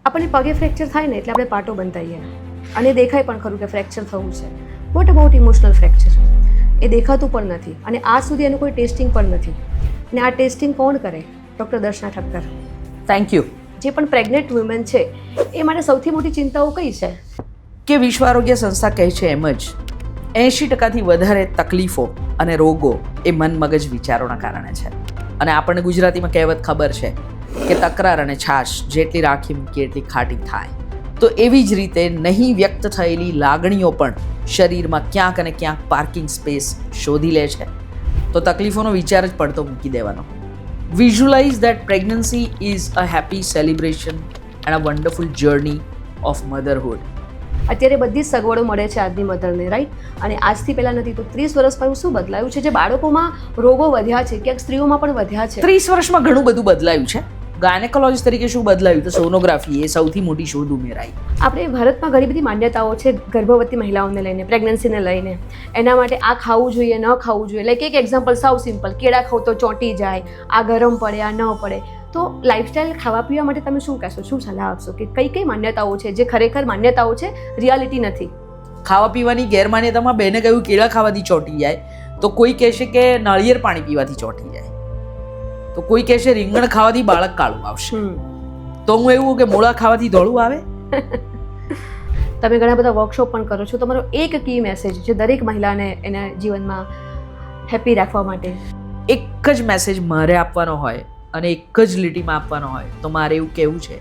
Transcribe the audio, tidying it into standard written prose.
આપણને પગે ફ્રેક્ચર થાય ને એટલે આપણે પાટો બંધાઈએ અને દેખાય પણ ખરું કે ફ્રેક્ચર થવું છે. What about emotional fracture? એ દેખાતું પણ નથી અને આજ સુધી એનું કોઈ ટેસ્ટિંગ પણ નથી. અને આ ટેસ્ટિંગ કોણ કરે? Doctor Darshana Thakkar. Thank you. જે પણ પ્રેગ્નેન્ટ વુમેન છે એ માટે સૌથી મોટી ચિંતાઓ કઈ છે? કે વિશ્વ આરોગ્ય સંસ્થા કહે છે એમ જ 80%થી વધારે તકલીફો અને રોગો એ મન મગજ વિચારોના કારણે છે. અને આપણને ગુજરાતીમાં કહેવત ખબર છે કે તકરાર અને છાશ જેટલી રાખી મૂકી એટલી ખાટી થાય. તો એવી જ રીતે નહીં વ્યક્ત થયેલી લાગણીઓ પણ શરીરમાં ક્યાંક અને ક્યાંક પાર્કિંગ સ્પેસ શોધી લે છે. તો તકલીફોનો વિચાર જ પડતો મૂકી દેવાનો. Visualise that pregnancy is a happy celebration and a wonderful journey of મધરહુડ. અત્યારે બધી જ સગવડો મળે છે આજની મધરને, રાઈટ? અને આજથી પહેલાં નથી તો 30 વર્ષમાં શું બદલાયું છે? જે બાળકોમાં રોગો વધ્યા છે, ક્યાંક સ્ત્રીઓમાં પણ વધ્યા છે. 30 વર્ષમાં ઘણું બધું બદલાયું છે. ગાયનેકોલોજીસ્ટ તરીકે શું બદલાયું? તો સોનોગ્રાફી એ સૌથી મોટી શોધ ઉમેરાઈ. આપણે ભારતમાં ઘણી બધી માન્યતાઓ છે ગર્ભવતી મહિલાઓને લઈને, પ્રેગ્નન્સીને લઈને. એના માટે આ ખાવું જોઈએ, ન ખાવું જોઈએ. લાઈક એક એક્ઝામ્પલ સાવ સિમ્પલ, કેળા ખાવ તો ચોંટી જાય, આ ગરમ પડે, આ ન પડે. તો લાઇફસ્ટાઈલ ખાવા પીવા માટે તમે શું કહેશો, શું સલાહ આપશો કે કઈ કઈ માન્યતાઓ છે જે ખરેખર માન્યતાઓ છે, રિયાલિટી નથી? ખાવા પીવાની ગેરમાન્યતામાં બેને કહ્યું કેળા ખાવાથી ચોંટી જાય, તો કોઈ કહેશે કે નાળિયેર પાણી પીવાથી ચોંટી જાય, તો કોઈ કહેશે રીંગણ ખાવાથી બાળક કાળું આવશે, તો હું એવું કે મૂળા ખાવાથી ધોળું આવે. તમે ઘણા બધા વર્કશોપ પણ કરો છો. તમારો એક કી મેસેજ જે દરેક મહિલાને એના જીવનમાં હેપી રાખવા માટે? એક જ મેસેજ મારે આપવાનો હોય અને એક જ લીટીમાં આપવાનો હોય તો મારે એવું કહેવું છે